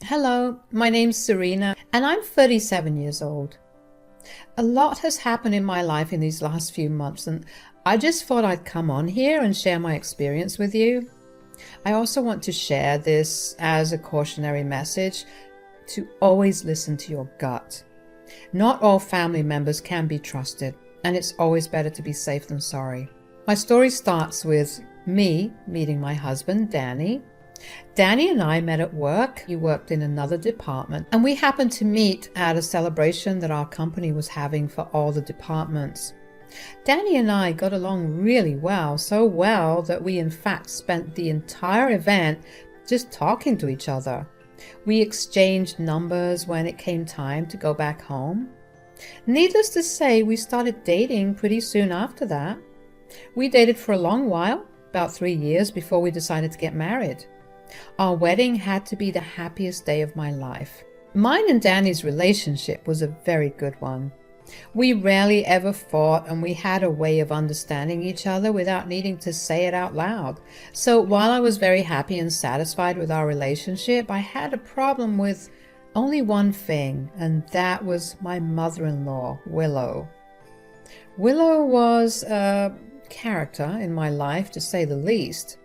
Hello, my name's Serena and I'm 37 years old. A lot has happened in my life in these last few months and I just thought I'd come on here and share my experience with you. I also want to share this as a cautionary message to always listen to your gut. Not all family members can be trusted, and it's always better to be safe than sorry. My story starts with me meeting my husband, Danny. Danny and I met at work. He worked in another department, and we happened to meet at a celebration that our company was having for all the departments. Danny and I got along really well, so well that we in fact spent the entire event just talking to each other. We exchanged numbers when it came time to go back home. Needless to say, we started dating pretty soon after that. We dated for a long while, about 3 years, before we decided to get married. Our wedding had to be the happiest day of my life. Mine and Danny's relationship was a very good one. We rarely ever fought, and we had a way of understanding each other without needing to say it out loud. So while I was very happy and satisfied with our relationship, I had a problem with only one thing, and that was my mother-in-law, Willow. Willow was a character in my life, to say the least.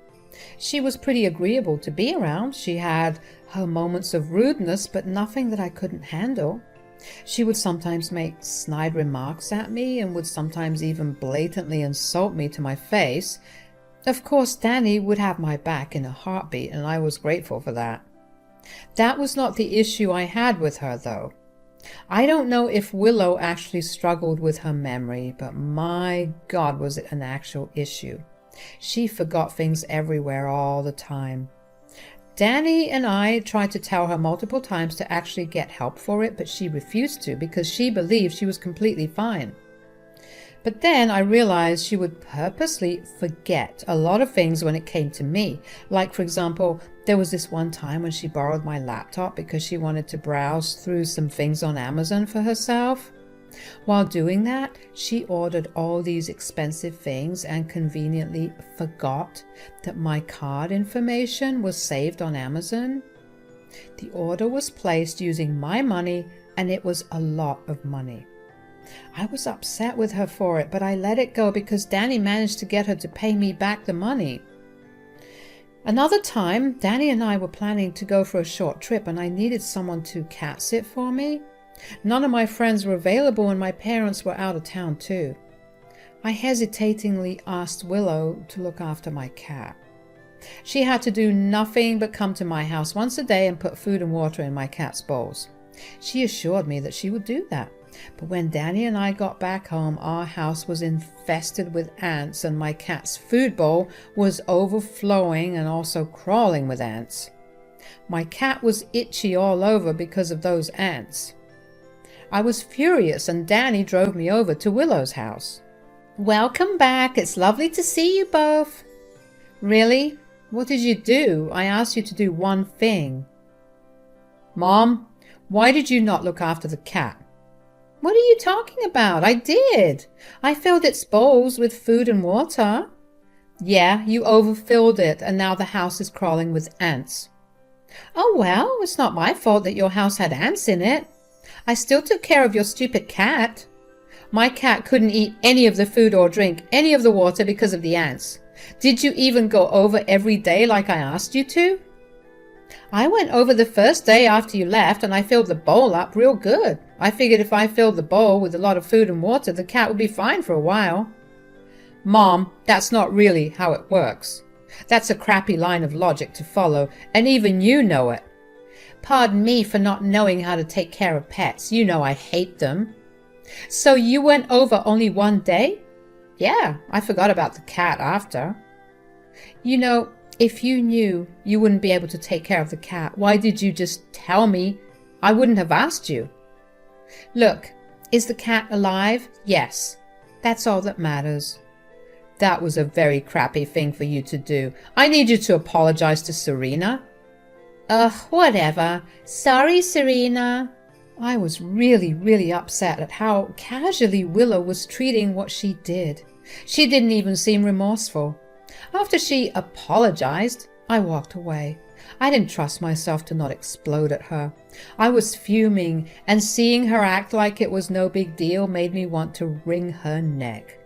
She was pretty agreeable to be around. She had her moments of rudeness, but nothing that I couldn't handle. She would sometimes make snide remarks at me and would sometimes even blatantly insult me to my face. Of course, Danny would have my back in a heartbeat, and I was grateful for that. That was not the issue I had with her, though. I don't know if Willow actually struggled with her memory, but my God, was it an actual issue. She forgot things everywhere all the time. Danny and I tried to tell her multiple times to actually get help for it, but she refused to because she believed she was completely fine. But then I realized she would purposely forget a lot of things when it came to me. Like, for example, there was this one time when she borrowed my laptop because she wanted to browse through some things on Amazon for herself. While doing that, she ordered all these expensive things and conveniently forgot that my card information was saved on Amazon. The order was placed using my money, and it was a lot of money. I was upset with her for it, but I let it go because Danny managed to get her to pay me back the money. Another time, Danny and I were planning to go for a short trip, and I needed someone to cat sit for me. None of my friends were available, and my parents were out of town too. I hesitatingly asked Willow to look after my cat. She had to do nothing but come to my house once a day and put food and water in my cat's bowls. She assured me that she would do that. But when Danny and I got back home, our house was infested with ants, and my cat's food bowl was overflowing and also crawling with ants. My cat was itchy all over because of those ants. I was furious, and Danny drove me over to Willow's house. "Welcome back. It's lovely to see you both." "Really? What did you do? I asked you to do one thing." "Mom, why did you not look after the cat?" "What are you talking about? I did. I filled its bowls with food and water." "Yeah, you overfilled it, and now the house is crawling with ants." "Oh well, it's not my fault that your house had ants in it. I still took care of your stupid cat." "My cat couldn't eat any of the food or drink any of the water because of the ants. Did you even go over every day like I asked you to?" "I went over the first day after you left, and I filled the bowl up real good. I figured if I filled the bowl with a lot of food and water, the cat would be fine for a while." "Mom, that's not really how it works. That's a crappy line of logic to follow, and even you know it." "Pardon me for not knowing how to take care of pets. You know I hate them." "So you went over only one day?" "Yeah, I forgot about the cat after." "You know, if you knew you wouldn't be able to take care of the cat, why did you just tell me? I wouldn't have asked you." "Look, is the cat alive?" "Yes. That's all that matters." "That was a very crappy thing for you to do. I need you to apologize to Serena." "Ugh, whatever. Sorry, Serena." I was really upset at how casually Willow was treating what she did. She didn't even seem remorseful. After she apologized, I walked away. I didn't trust myself to not explode at her. I was fuming, and seeing her act like it was no big deal made me want to wring her neck.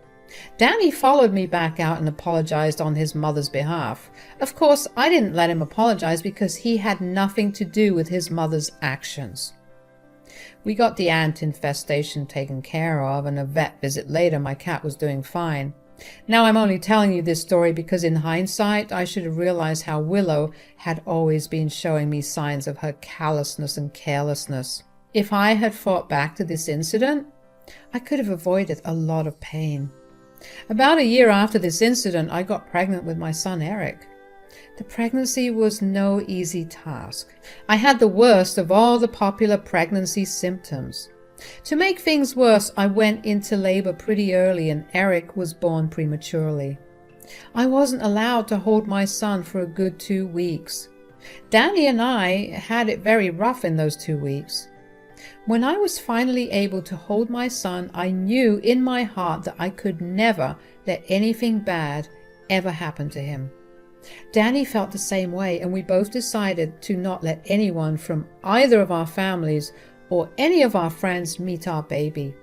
Danny followed me back out and apologized on his mother's behalf. Of course, I didn't let him apologize because he had nothing to do with his mother's actions. We got the ant infestation taken care of, and a vet visit later, my cat was doing fine. Now I'm only telling you this story because in hindsight, I should have realized how Willow had always been showing me signs of her callousness and carelessness. If I had fought back to this incident, I could have avoided a lot of pain. About a year after this incident, I got pregnant with my son Eric. The pregnancy was no easy task. I had the worst of all the popular pregnancy symptoms. To make things worse, I went into labor pretty early and Eric was born prematurely. I wasn't allowed to hold my son for a good 2 weeks. Danny and I had it very rough in those 2 weeks. When I was finally able to hold my son, I knew in my heart that I could never let anything bad ever happen to him. Danny felt the same way, and we both decided to not let anyone from either of our families or any of our friends meet our baby.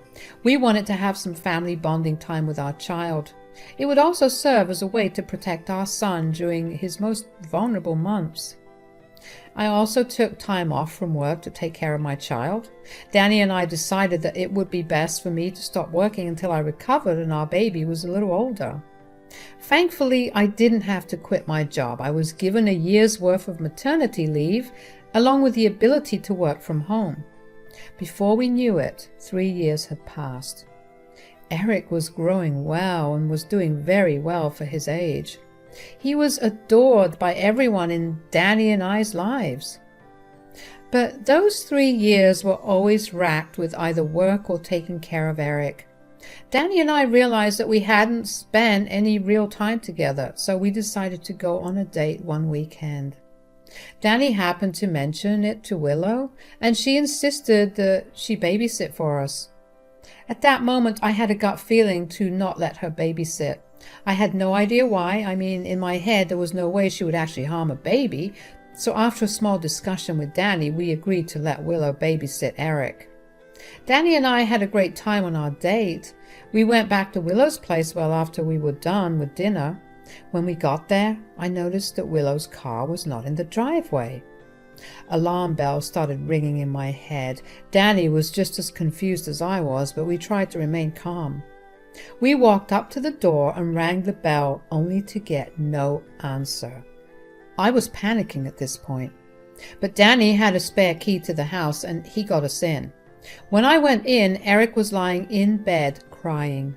We wanted to have some family bonding time with our child. It would also serve as a way to protect our son during his most vulnerable months. I also took time off from work to take care of my child. Danny and I decided that it would be best for me to stop working until I recovered and our baby was a little older. Thankfully, I didn't have to quit my job. I was given a year's worth of maternity leave, along with the ability to work from home. Before we knew it, 3 years had passed. Eric was growing well and was doing very well for his age. He was adored by everyone in Danny and I's lives. But those 3 years were always racked with either work or taking care of Eric. Danny and I realized that we hadn't spent any real time together, so we decided to go on a date one weekend. Danny happened to mention it to Willow, and she insisted that she babysit for us. At that moment, I had a gut feeling to not let her babysit. I had no idea why. I mean, in my head, there was no way she would actually harm a baby. So after a small discussion with Danny, we agreed to let Willow babysit Eric. Danny and I had a great time on our date. We went back to Willow's place well after we were done with dinner. When we got there, I noticed that Willow's car was not in the driveway. Alarm bells started ringing in my head. Danny was just as confused as I was, but we tried to remain calm. We walked up to the door and rang the bell, only to get no answer. I was panicking at this point, but Danny had a spare key to the house and he got us in. When I went in, Eric was lying in bed crying.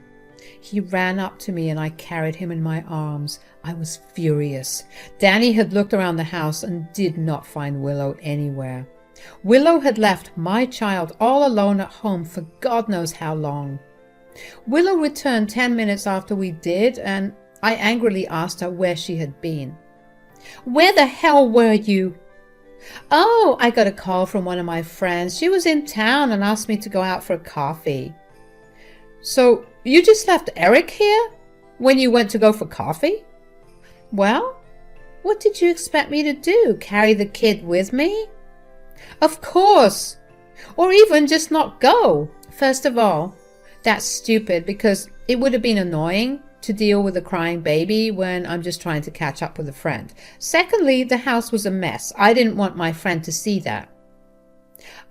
He ran up to me and I carried him in my arms. I was furious. Danny had looked around the house and did not find Willow anywhere. Willow had left my child all alone at home for God knows how long. Willow returned 10 minutes after we did, and I angrily asked her where she had been. "Where the hell were you?" "Oh, I got a call from one of my friends. She was in town and asked me to go out for a coffee." "So you just left Eric here when you went to go for coffee?" "Well, what did you expect me to do? Carry the kid with me?" "Of course. Or even just not go. First of all, that's stupid because it would have been annoying to deal with a crying baby when I'm just trying to catch up with a friend. Secondly, the house was a mess. I didn't want my friend to see that."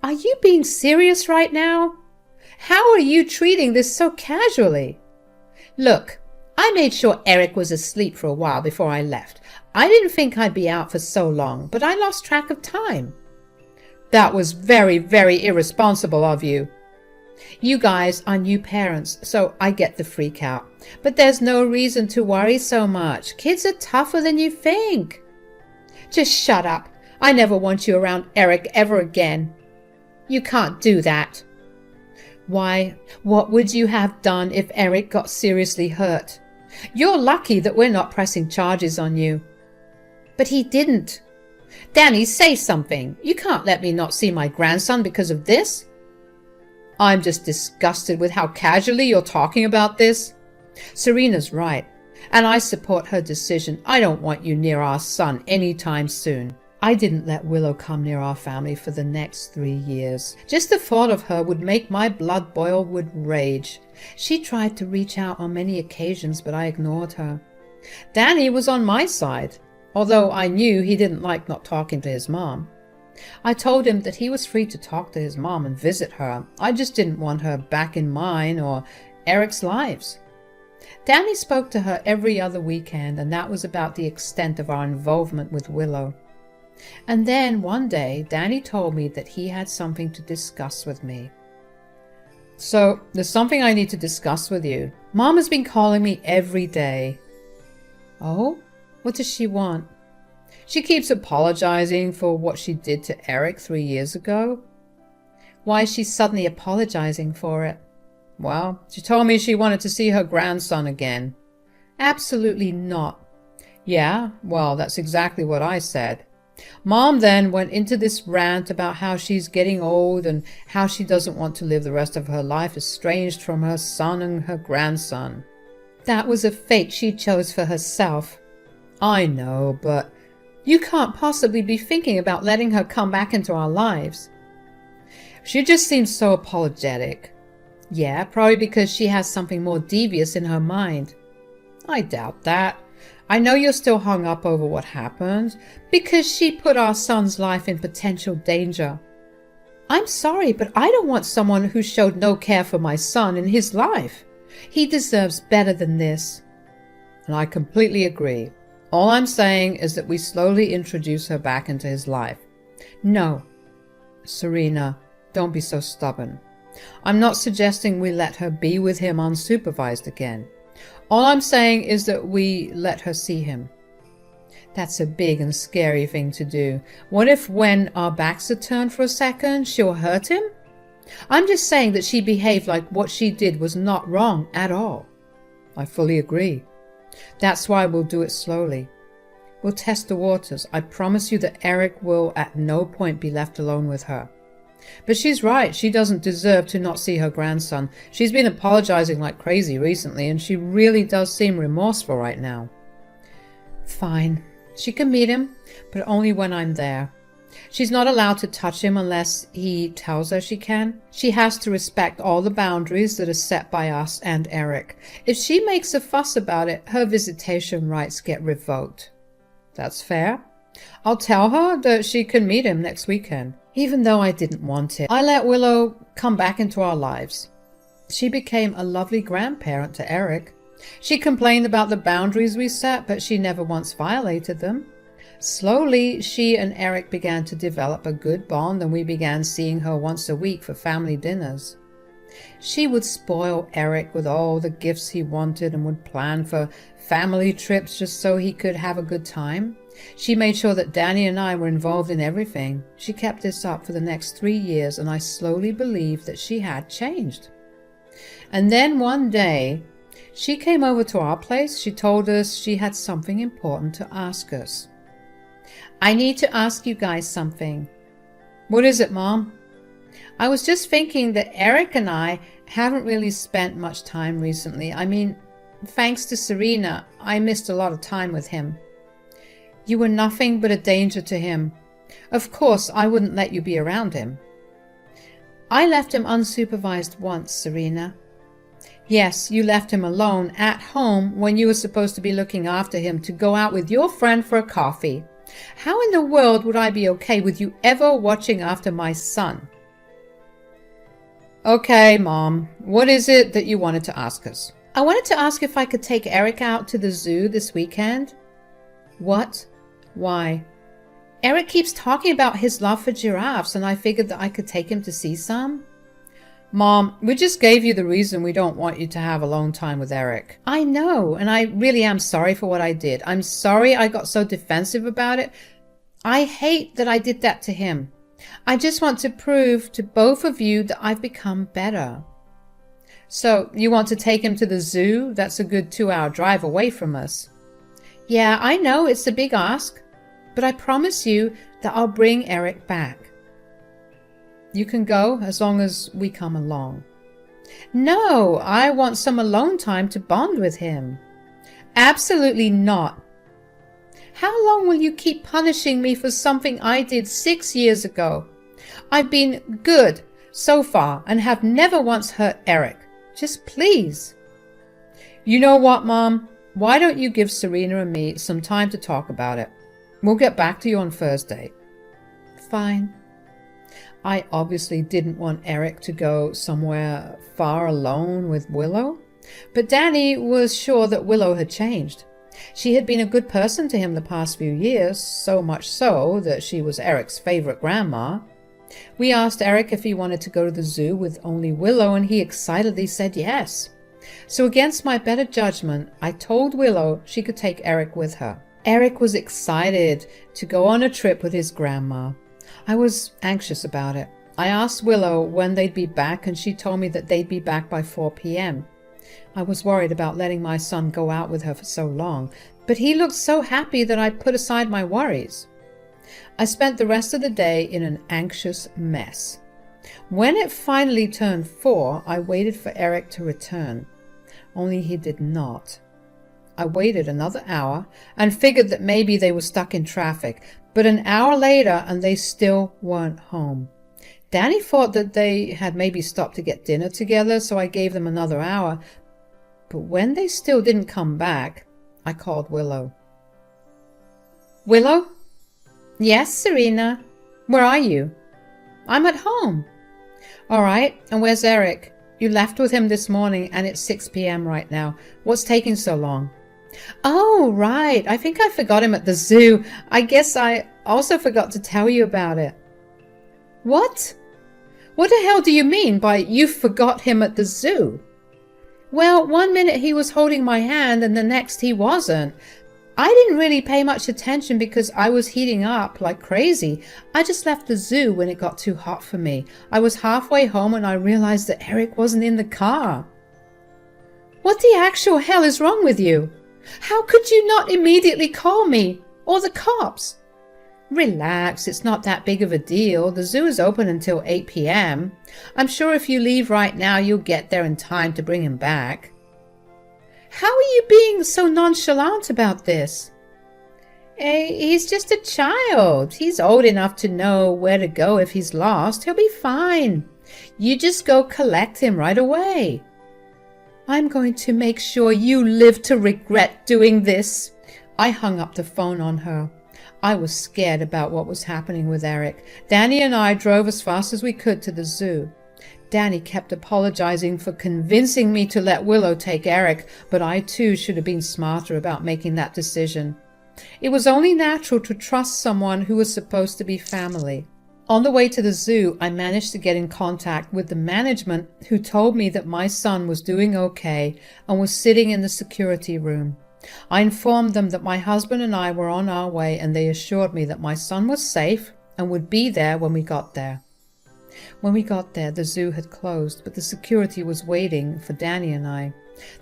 "Are you being serious right now? How are you treating this so casually?" "Look, I made sure Eric was asleep for a while before I left. I didn't think I'd be out for so long, but I lost track of time." "That was very, very irresponsible of you." "You guys are new parents, so I get the freak out. But there's no reason to worry so much. Kids are tougher than you think." "Just shut up. I never want you around Eric ever again." "You can't do that." "Why, what would you have done if Eric got seriously hurt? You're lucky that we're not pressing charges on you." "But he didn't." "Danny, say something. You can't let me not see my grandson because of this." "I'm just disgusted with how casually you're talking about this." "Serena's right, and I support her decision. I don't want you near our son anytime soon." I didn't let Willow come near our family for the next 3 years. Just the thought of her would make my blood boil with rage. She tried to reach out on many occasions, but I ignored her. Danny was on my side, although I knew he didn't like not talking to his mom. I told him that he was free to talk to his mom and visit her. I just didn't want her back in mine or Eric's lives. Danny spoke to her every other weekend, and that was about the extent of our involvement with Willow. And then one day, Danny told me that he had something to discuss with me. So, there's something I need to discuss with you. Mom has been calling me every day. Oh? What does she want? She keeps apologizing for what she did to Eric 3 years ago. Why is she suddenly apologizing for it? Well, she told me she wanted to see her grandson again. Absolutely not. Yeah, well, that's exactly what I said. Mom then went into this rant about how she's getting old and how she doesn't want to live the rest of her life estranged from her son and her grandson. That was a fate she chose for herself. I know, but you can't possibly be thinking about letting her come back into our lives. She just seems so apologetic. Yeah, probably because she has something more devious in her mind. I doubt that. I know you're still hung up over what happened, because she put our son's life in potential danger. I'm sorry, but I don't want someone who showed no care for my son in his life. He deserves better than this. And I completely agree. All I'm saying is that we slowly introduce her back into his life. No. Serena, don't be so stubborn. I'm not suggesting we let her be with him unsupervised again. All I'm saying is that we let her see him. That's a big and scary thing to do. What if when our backs are turned for a second, she'll hurt him? I'm just saying that she behaved like what she did was not wrong at all. I fully agree. That's why we'll do it slowly. We'll test the waters. I promise you that Eric will at no point be left alone with her. But she's right. She doesn't deserve to not see her grandson. She's been apologizing like crazy recently, and she really does seem remorseful right now. Fine. She can meet him, but only when I'm there. She's not allowed to touch him unless he tells her she can. She has to respect all the boundaries that are set by us and Eric. If she makes a fuss about it, her visitation rights get revoked. That's fair. I'll tell her that she can meet him next weekend. Even though I didn't want it, I let Willow come back into our lives. She became a lovely grandparent to Eric. She complained about the boundaries we set, but she never once violated them. Slowly, she and Eric began to develop a good bond, and we began seeing her once a week for family dinners. She would spoil Eric with all the gifts he wanted and would plan for family trips just so he could have a good time. She made sure that Danny and I were involved in everything. She kept this up for the next 3 years, and I slowly believed that she had changed. And then one day, she came over to our place. She told us she had something important to ask us. I need to ask you guys something. What is it, Mom? I was just thinking that Eric and I haven't really spent much time recently. I mean, thanks to Serena, I missed a lot of time with him. You were nothing but a danger to him. Of course, I wouldn't let you be around him. I left him unsupervised once, Serena. Yes, you left him alone at home when you were supposed to be looking after him to go out with your friend for a coffee. How in the world would I be okay with you ever watching after my son? Okay, Mom, what is it that you wanted to ask us? I wanted to ask if I could take Eric out to the zoo this weekend. What? Why? Eric keeps talking about his love for giraffes, and I figured that I could take him to see some. Mom, we just gave you the reason we don't want you to have alone time with Eric. I know, and I really am sorry for what I did. I'm sorry I got so defensive about it. I hate that I did that to him. I just want to prove to both of you that I've become better. So, you want to take him to the zoo? That's a good 2-hour drive away from us. Yeah, I know it's a big ask, but I promise you that I'll bring Eric back. You can go as long as we come along. No, I want some alone time to bond with him. Absolutely not. How long will you keep punishing me for something I did 6 years ago? I've been good so far and have never once hurt Eric. Just please. You know what, Mom? Why don't you give Serena and me some time to talk about it? We'll get back to you on Thursday. Fine. I obviously didn't want Eric to go somewhere far alone with Willow, but Danny was sure that Willow had changed. She had been a good person to him the past few years, so much so that she was Eric's favorite grandma. We asked Eric if he wanted to go to the zoo with only Willow, and he excitedly said yes. So against my better judgment, I told Willow she could take Eric with her. Eric was excited to go on a trip with his grandma. I was anxious about it. I asked Willow when they'd be back, and she told me that they'd be back by 4 p.m. I was worried about letting my son go out with her for so long, but he looked so happy that I put aside my worries. I spent the rest of the day in an anxious mess. When it finally turned 4, I waited for Eric to return. Only he did not. I waited another hour and figured that maybe they were stuck in traffic, but an hour later and they still weren't home. Danny thought that they had maybe stopped to get dinner together, so I gave them another hour. But when they still didn't come back, I called Willow. Willow? Yes, Serena. Where are you? I'm at home. All right, and where's Eric? You left with him this morning and it's 6 p.m. right now. What's taking so long? Oh, right. I think I forgot him at the zoo. I guess I also forgot to tell you about it. What? What the hell do you mean by you forgot him at the zoo? Well, 1 minute he was holding my hand and the next he wasn't. I didn't really pay much attention because I was heating up like crazy. I just left the zoo when it got too hot for me. I was halfway home and I realized that Eric wasn't in the car. What the actual hell is wrong with you? How could you not immediately call me or the cops? Relax, it's not that big of a deal. The zoo is open until 8 p.m. I'm sure if you leave right now, you'll get there in time to bring him back. How are you being so nonchalant about this? He's just a child. He's old enough to know where to go if he's lost. He'll be fine. You just go collect him right away. I'm going to make sure you live to regret doing this. I hung up the phone on her. I was scared about what was happening with Eric. Danny and I drove as fast as we could to the zoo. Danny kept apologizing for convincing me to let Willow take Eric, but I too should have been smarter about making that decision. It was only natural to trust someone who was supposed to be family. On the way to the zoo, I managed to get in contact with the management, who told me that my son was doing okay and was sitting in the security room. I informed them that my husband and I were on our way, and they assured me that my son was safe and would be there when we got there. When we got there, the zoo had closed, but the security was waiting for Danny and I.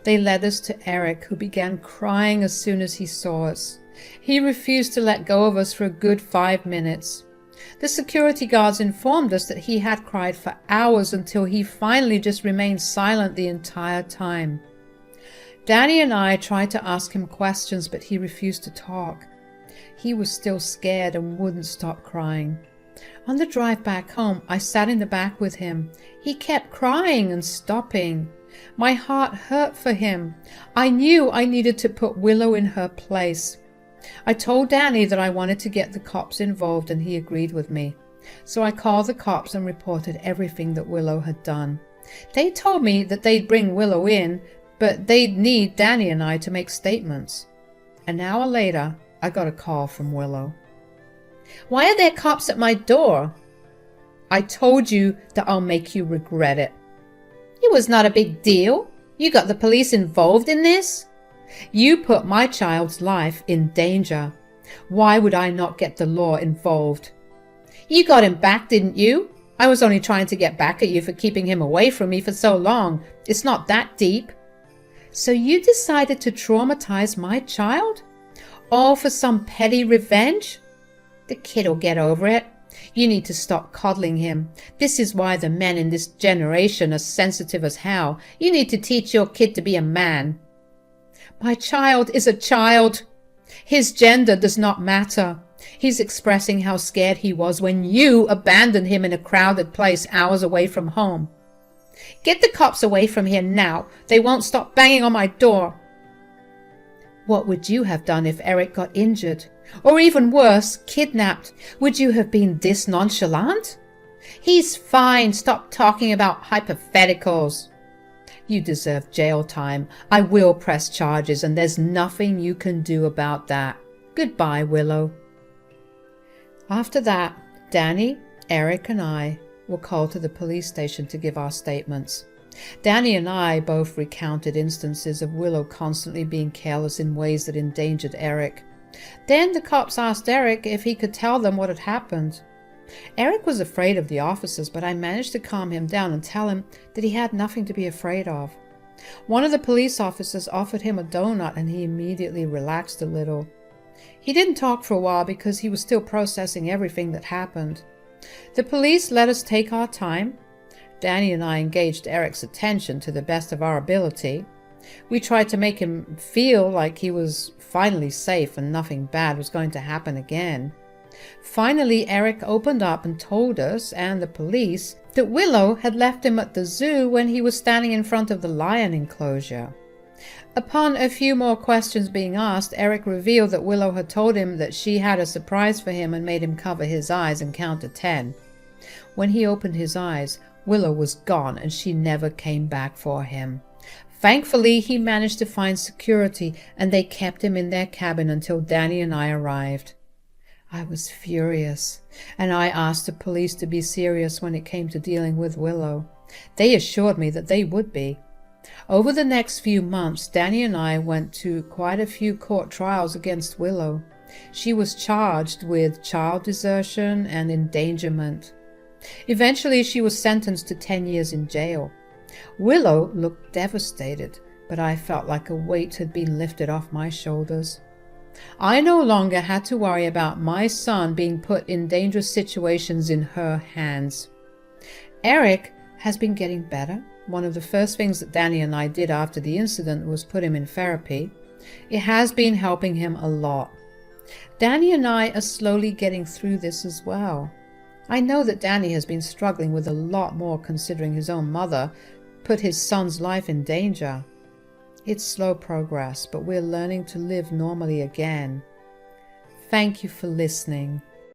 They led us to Eric, who began crying as soon as he saw us. He refused to let go of us for a good 5 minutes. The security guards informed us that he had cried for hours until he finally just remained silent the entire time. Danny and I tried to ask him questions, but he refused to talk. He was still scared and wouldn't stop crying. On the drive back home, I sat in the back with him. He kept crying and stopping. My heart hurt for him. I knew I needed to put Willow in her place. I told Danny that I wanted to get the cops involved, and he agreed with me. So I called the cops and reported everything that Willow had done. They told me that they'd bring Willow in, but they'd need Danny and I to make statements. An hour later, I got a call from Willow. Why are there cops at my door? I told you that I'll make you regret it. It was not a big deal. You got the police involved in this? You put my child's life in danger. Why would I not get the law involved? You got him back, didn't you? I was only trying to get back at you for keeping him away from me for so long. It's not that deep. So you decided to traumatize my child? All for some petty revenge? The kid'll get over it. You need to stop coddling him. This is why the men in this generation are sensitive as hell. You need to teach your kid to be a man. My child is a child. His gender does not matter. He's expressing how scared he was when you abandoned him in a crowded place hours away from home. Get the cops away from here now. They won't stop banging on my door. What would you have done if Eric got injured? Or even worse, kidnapped? Would you have been this nonchalant? He's fine. Stop talking about hypotheticals. You deserve jail time. I will press charges, and there's nothing you can do about that. Goodbye, Willow. After that, Danny, Eric, and I were called to the police station to give our statements. Danny and I both recounted instances of Willow constantly being careless in ways that endangered Eric. Then the cops asked Eric if he could tell them what had happened. Eric was afraid of the officers, but I managed to calm him down and tell him that he had nothing to be afraid of. One of the police officers offered him a donut, and he immediately relaxed a little. He didn't talk for a while because he was still processing everything that happened. The police let us take our time. Danny and I engaged Eric's attention to the best of our ability. We tried to make him feel like he was finally safe and nothing bad was going to happen again. Finally, Eric opened up and told us and the police that Willow had left him at the zoo when he was standing in front of the lion enclosure. Upon a few more questions being asked, Eric revealed that Willow had told him that she had a surprise for him and made him cover his eyes and count to 10. When he opened his eyes, Willow was gone and she never came back for him. Thankfully, he managed to find security and they kept him in their cabin until Danny and I arrived. I was furious, and I asked the police to be serious when it came to dealing with Willow. They assured me that they would be. Over the next few months, Danny and I went to quite a few court trials against Willow. She was charged with child desertion and endangerment. Eventually, she was sentenced to 10 years in jail. Willow looked devastated, but I felt like a weight had been lifted off my shoulders. I no longer had to worry about my son being put in dangerous situations in her hands. Eric has been getting better. One of the first things that Danny and I did after the incident was put him in therapy. It has been helping him a lot. Danny and I are slowly getting through this as well. I know that Danny has been struggling with a lot more considering his own mother put his son's life in danger. It's slow progress, but we're learning to live normally again. Thank you for listening.